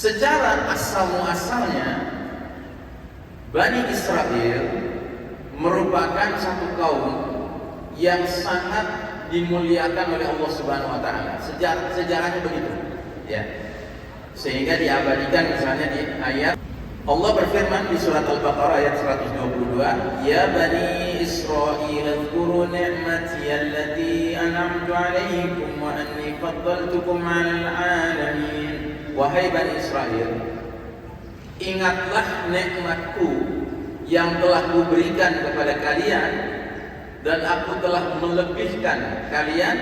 secara asal muasalnya Bani Israel merupakan satu kaum yang sangat dimuliakan oleh Allah Subhanahu wa taala. Sejarahnya begitu. Ya. Sehingga diabadikan misalnya di ayat Allah berfirman di surat Al-Baqarah ayat 122, "Ya Bani Israil, dzkuru ni'mati allati an'amtu 'alaikum wa anni faddaltukum 'alal 'alamin." Wahai Bani Israel, ingatlah nikmatku yang telah kuberikan kepada kalian dan aku telah melebihkan kalian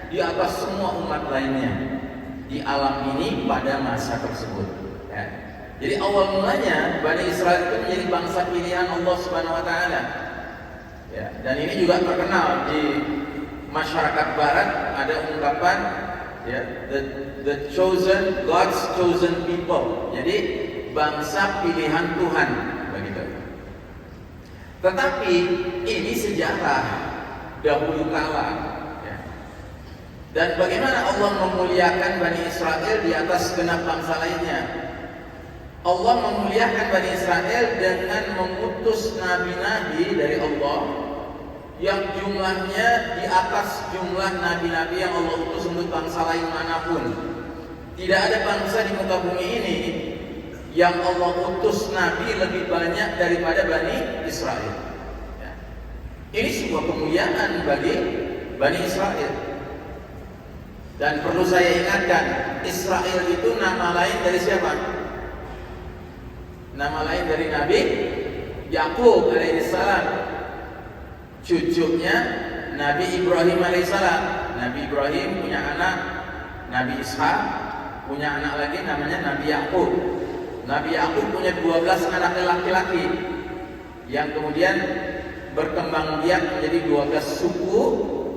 di atas semua umat lainnya di alam ini pada masa tersebut. Ya. Jadi awal mulanya Bani Israel itu menjadi bangsa pilihan Allah Subhanahu wa taala. Ya, dan ini juga terkenal di masyarakat barat, ada ungkapan ya, the chosen, God's chosen people. Jadi bangsa pilihan Tuhan begitu. Tetapi ini sejarah dahulu kala ya. Dan bagaimana Allah memuliakan Bani Israel di atas segenap bangsa lainnya? Allah memuliakan Bani Israel dengan mengutus nabi-nabi dari Allah yang jumlahnya di atas jumlah nabi-nabi yang Allah utus untuk bangsa lain manapun. Tidak ada bangsa di muka bumi ini yang Allah utus nabi lebih banyak daripada Bani Israel. Ya. Ini sebuah kemuliaan bagi Bani Israel. Dan perlu saya ingatkan, Israel itu nama lain dari siapa? Nama lain dari Nabi Yakub alaihissalam, cucunya Nabi Ibrahim alaihissalam. Nabi Ibrahim punya anak Nabi Ishak, punya anak lagi namanya Nabi Yakub. Nabi Yakub punya 12 anak laki-laki yang kemudian berkembang biak menjadi 12 suku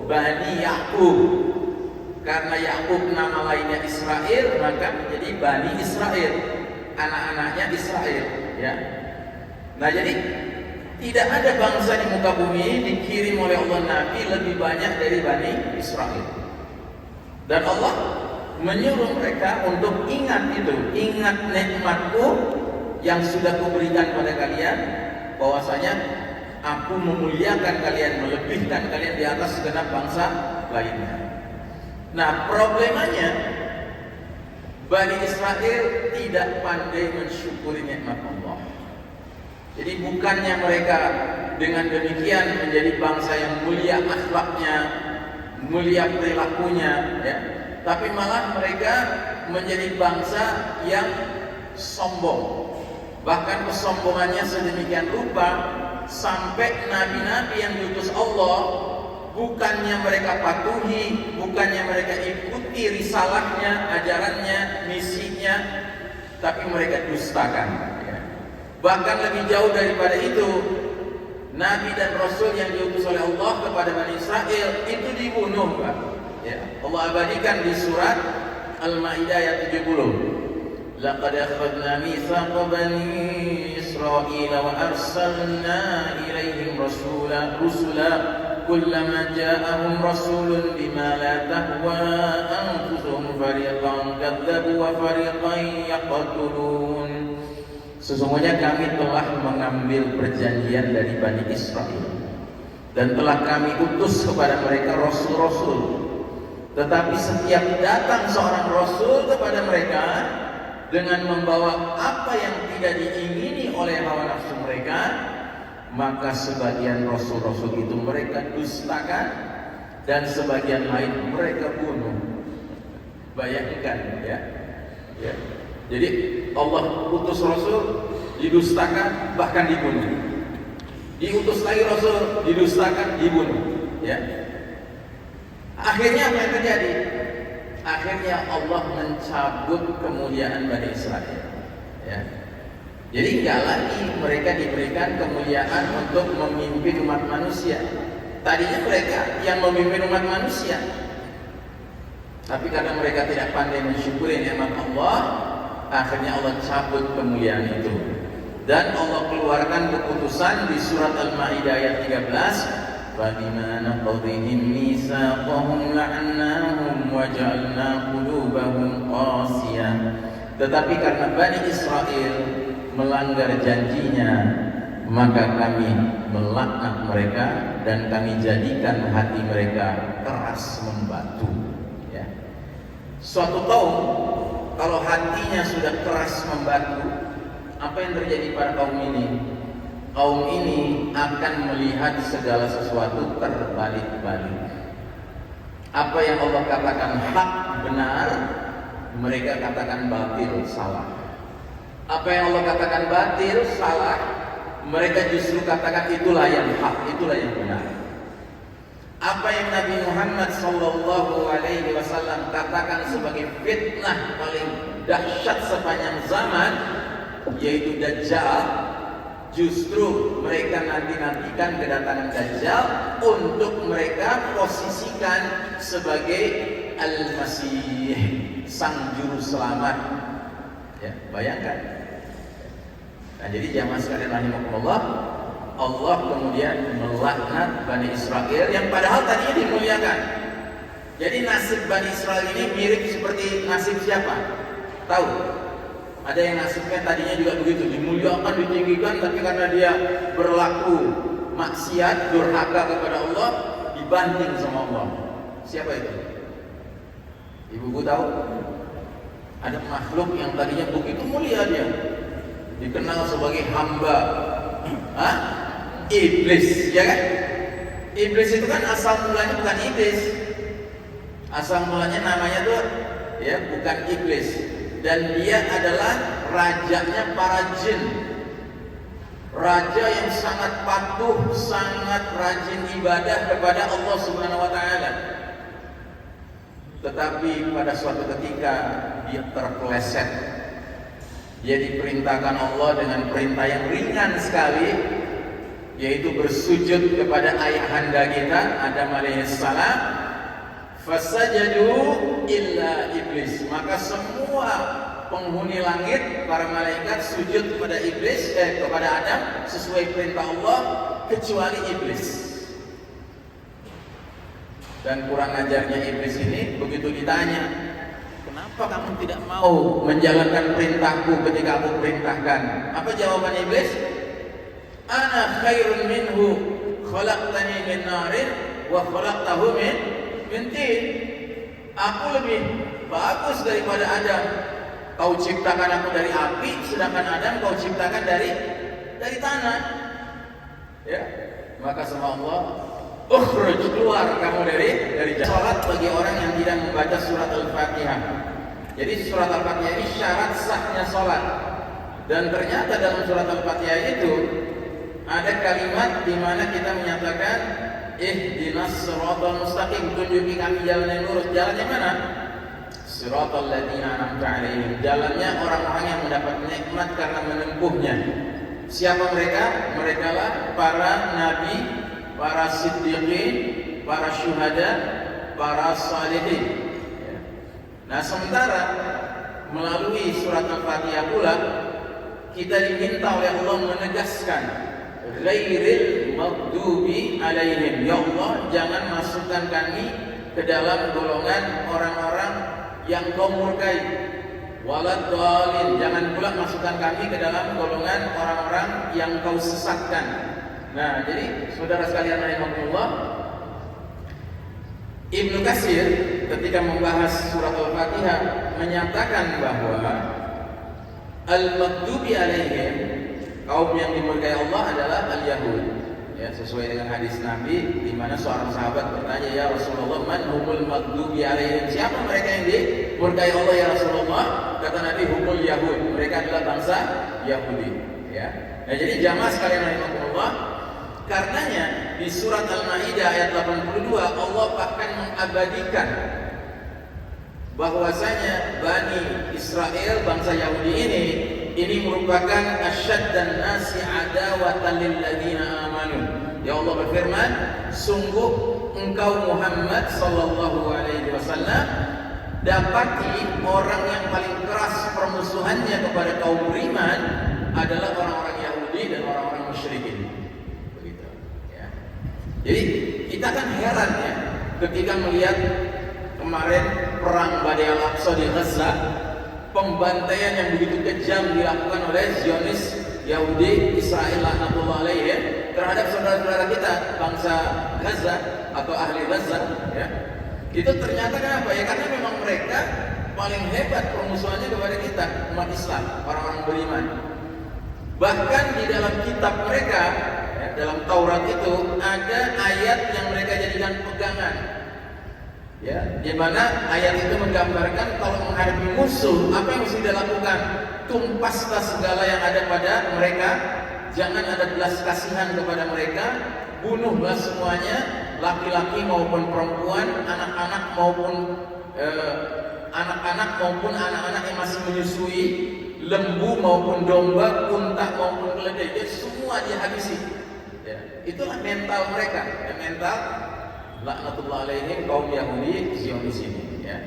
Bani Yakub. Karena Yakub nama lainnya Israel, maka menjadi Bani Israel, anak-anaknya Israel ya. Nah, jadi tidak ada bangsa di muka bumi dikirim oleh Allah Nabi lebih banyak dari Bani Israel. Dan Allah menyuruh mereka untuk ingat itu, ingat nikmatku yang sudah kuberikan pada kalian, bahwasanya aku memuliakan kalian, melebihkan kalian di atas segenap bangsa lainnya. Nah, problemanya Bani Israel tidak pandai mensyukuri nikmat Allah. Jadi bukannya mereka dengan demikian menjadi bangsa yang mulia akhlaknya, mulia perilakunya ya, tapi malah mereka menjadi bangsa yang sombong. Bahkan kesombongannya sedemikian rupa sampai nabi-nabi yang diutus Allah, bukannya mereka patuhi, bukannya mereka ikuti risalahnya, ajarannya, misinya, tapi mereka dustakan. Bahkan lebih jauh daripada itu, Nabi dan Rasul yang diutus oleh Allah kepada Bani Israel itu dibunuh, Pak. Ya, Allah abadikan di surat Al-Maidah ayat 70. Laqad akhadna mitsaqa bani Israil wa arsalna ilaihim rusula kullama ja'ahum rasulun bima la tahwa anfusuhum fariqan kadzabu wa fariqan yaqtulun. Sesungguhnya kami telah mengambil perjanjian dari Bani Israel dan telah kami utus kepada mereka rasul-rasul. Tetapi setiap datang seorang rasul kepada mereka dengan membawa apa yang tidak diingini oleh hawa nafsu mereka, maka sebagian rasul-rasul itu mereka dustakan dan sebagian lain mereka bunuh. Bayangkan ya. Jadi Allah utus Rasul, didustakan, bahkan dibunuh. Diutus lagi Rasul, didustakan, dibunuh. Ya. Akhirnya apa yang terjadi? Akhirnya Allah mencabut kemuliaan Bani Israel. Ya. Jadi enggak lagi mereka diberikan kemuliaan untuk memimpin umat manusia. Tadinya mereka yang memimpin umat manusia. Tapi karena mereka tidak pandai mensyukuri nikmat Allah, akhirnya Allah cabut kemuliaan itu. Dan Allah keluarkan keputusan di surat Al-Maidah ayat 13, فَبِمَا نَقْضِهِمْ مِيثَاقَهُمْ لَعَنَّاهُمْ وَجَعَلْنَا قُلُوبَهُمْ قَاسِيَةً Tetapi karena Bani Israel melanggar janjinya, maka kami melaknat mereka dan kami jadikan hati mereka keras membatu. Ya. Suatu kaum kalau hatinya sudah keras membatu, apa yang terjadi pada kaum ini? Kaum ini akan melihat segala sesuatu terbalik-balik. Apa yang Allah katakan hak benar, mereka katakan batil salah. Apa yang Allah katakan batil salah, mereka justru katakan itulah yang hak, itulah yang benar. Apa yang Nabi Muhammad sallallahu alaihi wasallam katakan sebagai fitnah paling dahsyat sepanjang zaman, yaitu Dajjal, justru mereka nanti-nantikan kedatangan Dajjal untuk mereka posisikan sebagai Al-Masih, sang juru selamat. Ya, bayangkan. Nah, jadi jamaah sekalian rahimakumullah, Allah kemudian melaknat Bani Israel yang padahal tadinya dimuliakan. Jadi nasib Bani Israel ini mirip seperti nasib siapa? Tahu? Ada yang nasibnya tadinya juga begitu, dimuliakan, ditinggikan, tapi karena dia berlaku maksiat, durhaka kepada Allah, dibanting sama Allah. Siapa itu? Ibu tahu? Ada makhluk yang tadinya begitu mulia dia, dikenal sebagai hamba iblis, ya kan? Iblis itu kan asal mulanya bukan iblis. Asal mulanya namanya tuh ya bukan iblis. Dan dia adalah rajanya para jin. Raja yang sangat patuh, sangat rajin ibadah kepada Allah Subhanahu wa taala. Tetapi pada suatu ketika dia terpeleset. Dia diperintahkan Allah dengan perintah yang ringan sekali, yaitu bersujud kepada ayahanda kita Adam alaihissalam. Fasajadu illa iblis, maka semua penghuni langit, para malaikat sujud kepada iblis, kepada Adam sesuai perintah Allah, kecuali iblis. Dan kurang ajarnya iblis ini, begitu ditanya, kenapa kamu tidak mau menjalankan perintahku ketika aku perintahkan? Apa jawaban iblis? Ana khairun minhu, khalaqtani min narin wa khalaqtahu min tin. Aku lebih bagus daripada Adam. Kau ciptakan aku dari api, sedangkan Adam kau ciptakan dari tanah. Ya, maka sama Allah, ukhruj, keluar kamu dari salat bagi orang yang tidak membaca surat Al-Fatihah. Jadi surat Al-Fatihah ini syarat sahnya salat. Dan ternyata dalam surat Al-Fatihah itu ada kalimat di mana kita menyatakan ihdinas siratal mustaqim, tunjuki kami jalan yang lurus. Jalannya mana? Siratal ladzina an'amta 'alaihim, jalannya orang-orang yang mendapat nikmat karena menempuhnya. Siapa mereka? Mereka lah para nabi, para siddiqin, para syuhada, para salihin. Nah, sementara melalui surat Al-Fatihah pula kita diminta oleh Allah menegaskan ghairil maghdubi alaihim, ya Allah jangan masukkan kami ke dalam golongan orang-orang yang kau murkai, waladhdallin, jangan pula masukkan kami ke dalam golongan orang-orang yang kau sesatkan. Nah, jadi saudara sekalian rahimakumullah, Ibnu Katsir ketika membahas surat Al-Fatihah menyatakan bahwa al-maghdubi alaihim, kaum yang dimurkai Allah adalah al-Yahud. Ya, sesuai dengan hadis Nabi di mana seorang sahabat bertanya, "Ya Rasulullah, man humul maghdubi alaihim?" Siapa mereka yang dimurkai Allah ya Rasulullah? Kata Nabi, humul Yahud. Mereka adalah bangsa Yahudi, ya. Nah, jadi jamaah sekalian rahimakumullah, karenanya di surat Al-Maidah ayat 82 Allah bahkan mengabadikan bahwasanya Bani Israel, bangsa Yahudi ini merupakan asyaddan nasi adawatan lil ladzina amanu. Ya Allah berfirman, sungguh engkau Muhammad sallallahu alaihi wasallam dapati orang yang paling keras permusuhannya kepada kaum beriman adalah orang-orang Yahudi dan orang-orang musyrikin. Begitu, ya. Jadi kita kan heran ya ketika melihat kemarin perang Badai Al-Aqsa di Gaza, pembantaian yang begitu kejam dilakukan oleh Zionis Yahudi Israel laknatullah alaih ya, terhadap saudara-saudara kita bangsa Gaza atau ahli Gaza ya. Itu ternyata kenapa ya? Karena memang mereka paling hebat permusuhannya kepada kita umat Islam, orang-orang beriman. Bahkan di dalam kitab mereka ya, dalam Taurat itu ada ayat yang mereka jadikan pegangan ya, di mana ayat itu menggambarkan kalau menghadapi musuh apa yang mesti dilakukan. Tumpaslah segala yang ada pada mereka, jangan ada belas kasihan kepada mereka, bunuhlah semuanya, laki-laki maupun perempuan, anak-anak maupun anak-anak yang masih menyusui, lembu maupun domba, unta maupun keledai, jadi semua dihabisi ya. Itulah mental mereka ya, mental laknatullah alaihim kaum Yahudi Zionis ini ya.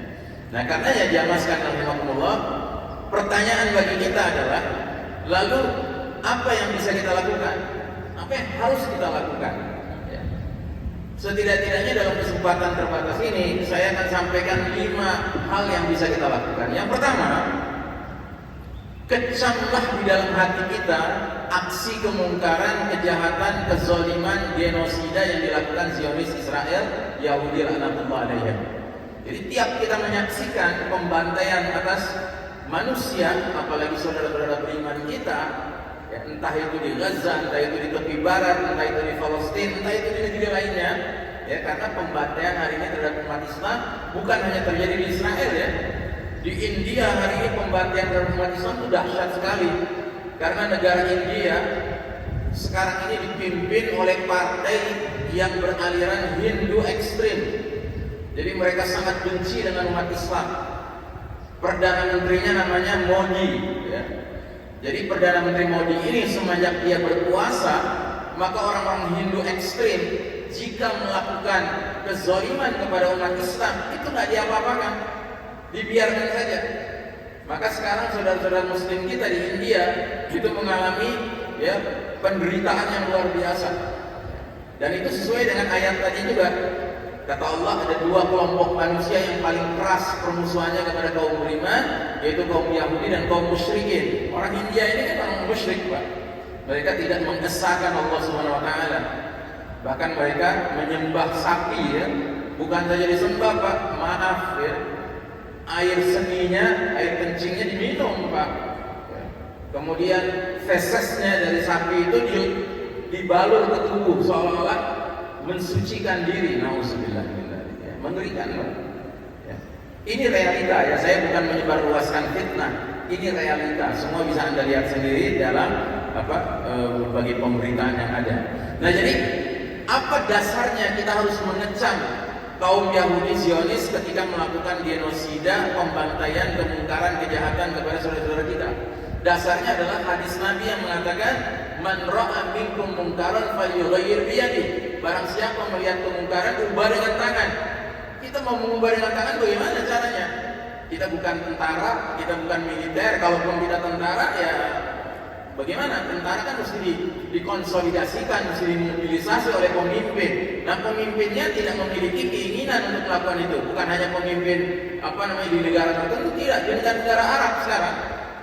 Nah katanya jamaskan rahimahumullah, pertanyaan bagi kita adalah, lalu apa yang bisa kita lakukan? Apa yang harus kita lakukan? Ya. Setidak-tidaknya dalam kesempatan terbatas ini saya akan sampaikan 5 hal yang bisa kita lakukan. Yang pertama, kecamlah di dalam hati kita aksi kemungkaran, kejahatan, kezaliman, genosida yang dilakukan Zionis Israel Yahudi laknatullah alaihim. Jadi tiap kita menyaksikan pembantaian atas manusia, apalagi saudara-saudara beriman kita ya, entah itu di Gaza, entah itu di tepi barat, entah itu di Palestina, entah itu di negeri lainnya ya, karena pembantaian hari ini terhadap umat Islam bukan hanya terjadi di Israel ya. Di India hari ini pembantaian terhadap umat Islam itu dahsyat sekali, karena negara India sekarang ini dipimpin oleh partai yang beraliran Hindu ekstrim. Jadi mereka sangat benci dengan umat Islam. Perdana menterinya namanya Modi ya. Jadi Perdana Menteri Modi ini semenjak dia berkuasa, maka orang-orang Hindu ekstrim jika melakukan kezaliman kepada umat Islam itu nggak diapa-apakan, dibiarkan saja. Maka sekarang saudara-saudara muslim kita di India itu mengalami ya penderitaan yang luar biasa. Dan itu sesuai dengan ayat tadi juga. Kata Allah, ada 2 kelompok manusia yang paling keras permusuhannya kepada kaum beriman, yaitu kaum Yahudi dan kaum musyrikin. Orang India ini kan orang musyrik, Pak. Mereka tidak mengesahkan Allah Subhanahu wa taala. Bahkan mereka menyembah sapi ya. Bukan saja disembah, Pak. Maaf ya. Air seninya, air kencingnya diminum, Pak. Kemudian fesesnya dari sapi itu dibalur ke tubuh seolah-olah mensucikan diri. Nauzubillah ya, mengerikan Pak. Ya. Ini realita ya, saya bukan menyebarluaskan fitnah. Ini realita, semua bisa Anda lihat sendiri dalam berbagai pemberitaan yang ada. Nah, jadi apa dasarnya kita harus mengecam kaum Yahudi Zionis ketika melakukan genosida, pembantaian, kemungkaran, kejahatan kepada saudara-saudara kita? Dasarnya adalah hadis Nabi yang mengatakan, man ra'a minkum mungkaran falyughayyir biyadihi. Barang siapa melihat kemungkaran, ubah dengan tangan. Kita mau mengubah dengan tangan bagaimana caranya? Kita bukan tentara, kita bukan militer. Kalaupun kita tentara ya bagaimana? Tentara kan mesti dikonsolidasikan, mesti dimobilisasi oleh pemimpin. Nah, pemimpinnya tidak memiliki keinginan untuk melakukan itu. Bukan hanya pemimpin di negara tertentu, tidak. Di negara Arab sekarang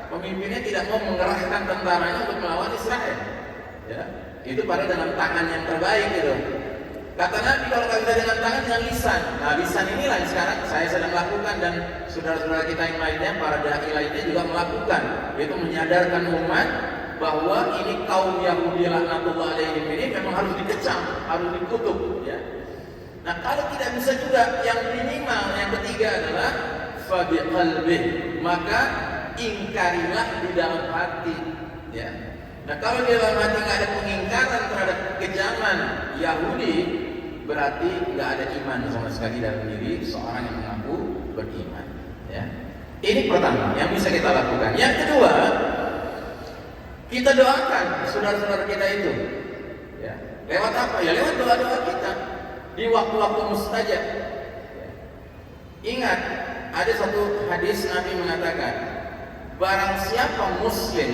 pemimpinnya tidak mau mengerahkan tentaranya untuk melawan Israel. Ya, itu pada dalam tangan yang terbaik gitu. Kata Nabi, kalau nggak bisa dengan tangan, dengan lisan. Nah, lisan inilah yang sekarang saya sedang lakukan, dan saudara-saudara kita yang lainnya, para dai lainnya juga melakukan, yaitu menyadarkan umat bahwa ini kaum Yahudi laknatullah alaihim ini memang harus dikecam, harus dikutuk. Ya. Nah, kalau tidak bisa juga, yang minimal yang ketiga adalah fabiqalbih, maka ingkarilah di dalam hati. Ya. Nah, kalau di dalam hati nggak ada pengingkaran terhadap kejaman Yahudi, berarti nggak ada iman sama sekali dalam diri seorang yang mengaku beriman. Ya. Ini pertama yang bisa kita lakukan. Yang kedua, kita doakan saudara-saudara kita itu. Ya. Lewat apa? Ya lewat doa-doa kita di waktu-waktu mustajab. Ya. Ingat, ada satu hadis Nabi mengatakan, barang siapa muslim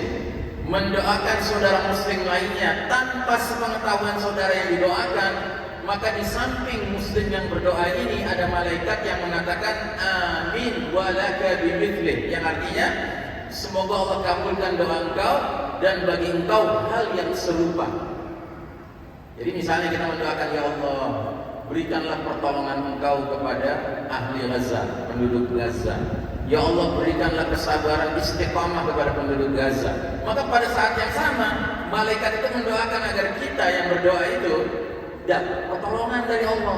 mendoakan saudara muslim lainnya tanpa sepengetahuan saudara yang didoakan, Maka di samping muslim yang berdoa ini ada malaikat yang mengatakan amin walaka bimithli, yang artinya semoga Allah kabulkan doa engkau dan bagi engkau hal yang serupa. Jadi misalnya kita mendoakan, ya Allah, berikanlah pertolongan engkau kepada ahli Gaza, penduduk Gaza. Ya Allah, berikanlah kesabaran istiqamah kepada penduduk Gaza. Maka pada saat yang sama malaikat itu mendoakan agar kita yang berdoa itu dapat pertolongan dari Allah,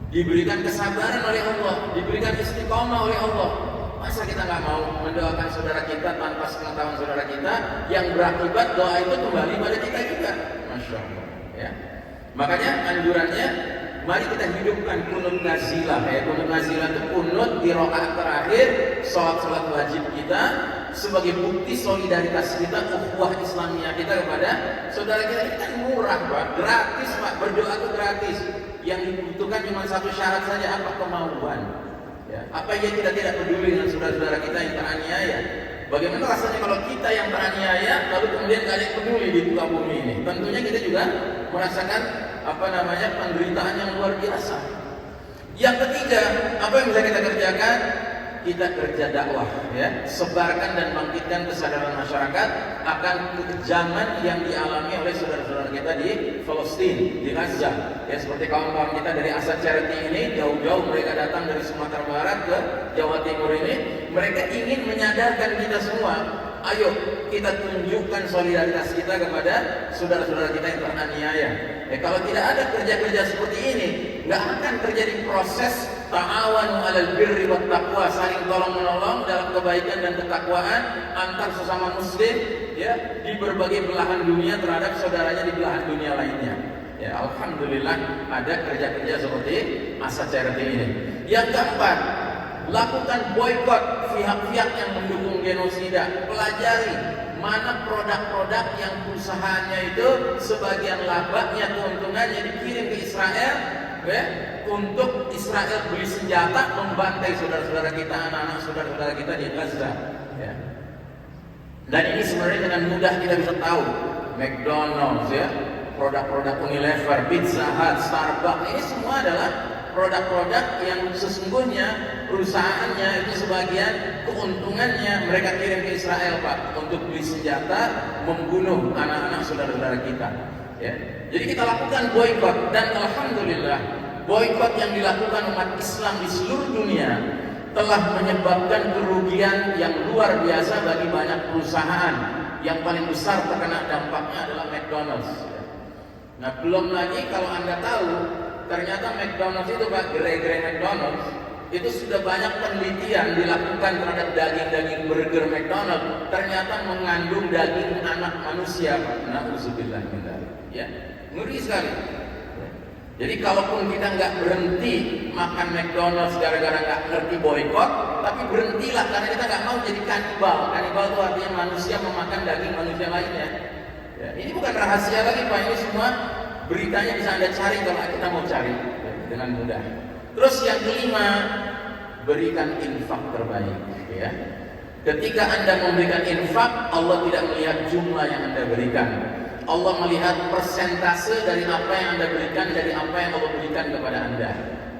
diberikan kesabaran oleh Allah, diberikan istiqomah oleh Allah. Masa kita nggak mau mendoakan saudara kita tanpa sepengetahuan saudara kita, yang berakibat doa itu kembali pada kita juga. Masya Allah, ya. Makanya anjurannya, mari kita hidupkan kunut nazilah. Kunut nazilah itu kunut di rakaat terakhir sholat wajib kita, sebagai bukti solidaritas kita, ukhuwah Islamiyah kita kepada saudara kita. Ini kan murah, Pak, gratis, Pak. Berdoa itu gratis. Yang dibutuhkan cuma satu syarat saja, apa? Kemauan. Ya. Apa ya kita tidak peduli dengan saudara-saudara kita yang teraniaya? Bagaimana rasanya kalau kita yang teraniaya lalu kemudian tidak ada yang peduli di muka bumi ini? Tentunya kita juga merasakan penderitaan yang luar biasa. Yang ketiga, apa yang bisa kita kerjakan? Kita kerja dakwah, ya, sebarkan dan bangkitkan kesadaran masyarakat akan kekejaman yang dialami oleh saudara-saudara kita di Palestina, di Gaza. Ya, seperti kawan-kawan kita dari Asad Charity ini, jauh-jauh mereka datang dari Sumatera Barat ke Jawa Timur ini, mereka ingin menyadarkan kita semua. Ayo kita tunjukkan solidaritas kita kepada saudara-saudara kita yang teraniaya. Kalau tidak ada kerja-kerja seperti ini, nggak akan terjadi proses ta'awanu 'alal birri wat taqwa, saling tolong-menolong dalam kebaikan dan ketakwaan antar sesama muslim, ya, di berbagai belahan dunia terhadap saudaranya di belahan dunia lainnya. Ya, alhamdulillah ada kerja-kerja seperti Asad Charity ini. Yang keempat, lakukan boykot pihak-pihak yang mendukung genosida. Pelajari mana produk-produk yang perusahaannya itu sebagian labanya, keuntungannya dikirim ke Israel, ya, untuk Israel beli senjata membantai saudara-saudara kita, anak-anak saudara-saudara kita di Gaza, ya. Dan ini sebenarnya dengan mudah kita bisa tahu. McDonald's, ya, produk-produk Unilever, Pizza Hut, Starbucks, ini semua adalah produk-produk yang sesungguhnya perusahaannya itu sebagian keuntungannya mereka kirim ke Israel, Pak, untuk beli senjata membunuh anak-anak saudara-saudara kita, ya. Jadi kita lakukan boykot, dan alhamdulillah boykot yang dilakukan umat Islam di seluruh dunia telah menyebabkan kerugian yang luar biasa bagi banyak perusahaan. Yang paling besar terkena dampaknya adalah McDonald's. Nah, belum lagi kalau Anda tahu, ternyata McDonald's itu, Pak, gerai-gerai McDonald's itu sudah banyak penelitian dilakukan terhadap daging-daging burger McDonald's, ternyata mengandung daging anak manusia, Pak. Na'udzubillah min dzalik. Ya, ngeri sekali. Jadi kalaupun kita nggak berhenti makan McDonald's gara-gara nggak ngerti boykot, tapi berhentilah karena kita nggak mau jadi kanibal. Kanibal itu artinya manusia memakan daging manusia lainnya. Ya, ini bukan rahasia lagi, Pak. Ini semua beritanya bisa Anda cari kalau kita mau cari, ya, dengan mudah. Terus yang kelima, berikan infak terbaik, ya. Ketika Anda memberikan infak, Allah tidak melihat jumlah yang Anda berikan. Allah melihat persentase dari apa yang Anda berikan, dari apa yang Allah berikan kepada Anda.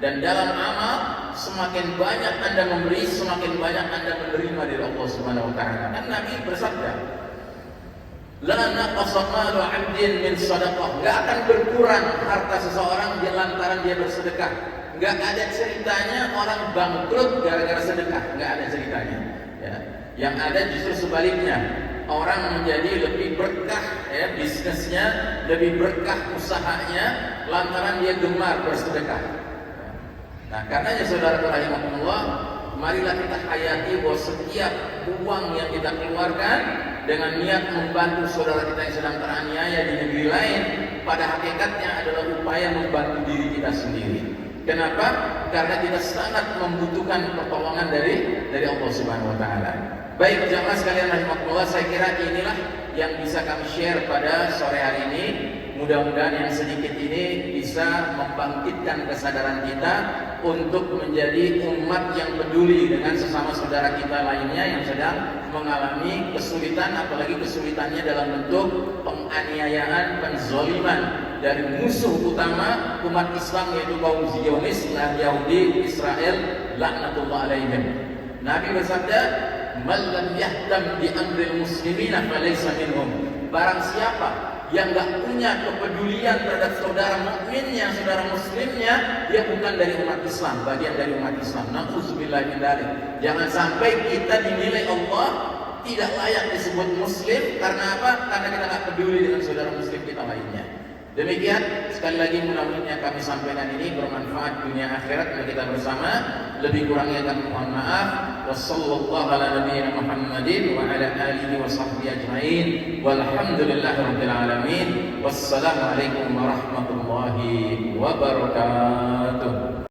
Dan dalam amal, semakin banyak Anda memberi, semakin banyak Anda menerima dari Allah Subhanahu wa taala. Kan Nabi bersabda, la naqasa malu 'abdin min shadaqah. Enggak akan berkurang harta seseorang lantaran dia bersedekah. Enggak ada ceritanya orang bangkrut gara-gara sedekah, enggak ada ceritanya, ya. Yang ada justru sebaliknya, orang menjadi lebih berkah, ya, bisnisnya, lebih berkah usahanya lantaran dia gemar bersedekah. Nah, karenanya saudara rahimahullah, marilah kita hayati bahwa setiap uang yang kita keluarkan dengan niat membantu saudara kita yang sedang teraniaya di negeri lain, pada hakikatnya adalah upaya membantu diri kita sendiri. Kenapa? Karena kita sangat membutuhkan pertolongan dari Allah Subhanahu wa taala. Baik, jamaah sekalian rahimakumullah, saya kira inilah yang bisa kami share pada sore hari ini. Mudah-mudahan yang sedikit ini bisa membangkitkan kesadaran kita untuk menjadi umat yang peduli dengan sesama saudara kita lainnya yang sedang mengalami kesulitan, apalagi kesulitannya dalam bentuk penganiayaan, penzoliman, dari musuh utama umat Islam, yaitu kaum Zionis, Yahudi, Israel, laknatullah alaihim. Nabi bersabda, "Man lam yahtam bi amril muslimina falaysa minhum." Barang siapa yang enggak punya kepedulian terhadap saudara mukminnya, saudara muslimnya, dia bukan dari umat Islam, bagian dari umat Islam. Nauzubillah min dzalik. Jangan sampai kita dinilai Allah tidak layak disebut muslim karena apa? Karena kita enggak peduli dengan saudara muslim kita lainnya. Demikian, sekali lagi mudah-mudahan kami sampaikan ini bermanfaat dunia akhirat bagi kita bersama. Lebih kurangnya kami mohon maaf. Wassallallahu ala nabiyyina Muhammadin wa ala alihi wa sahbihi ajma'in. Walhamdulillahi rabbil alamin. Wassalamualaikum warahmatullahi wabarakatuh.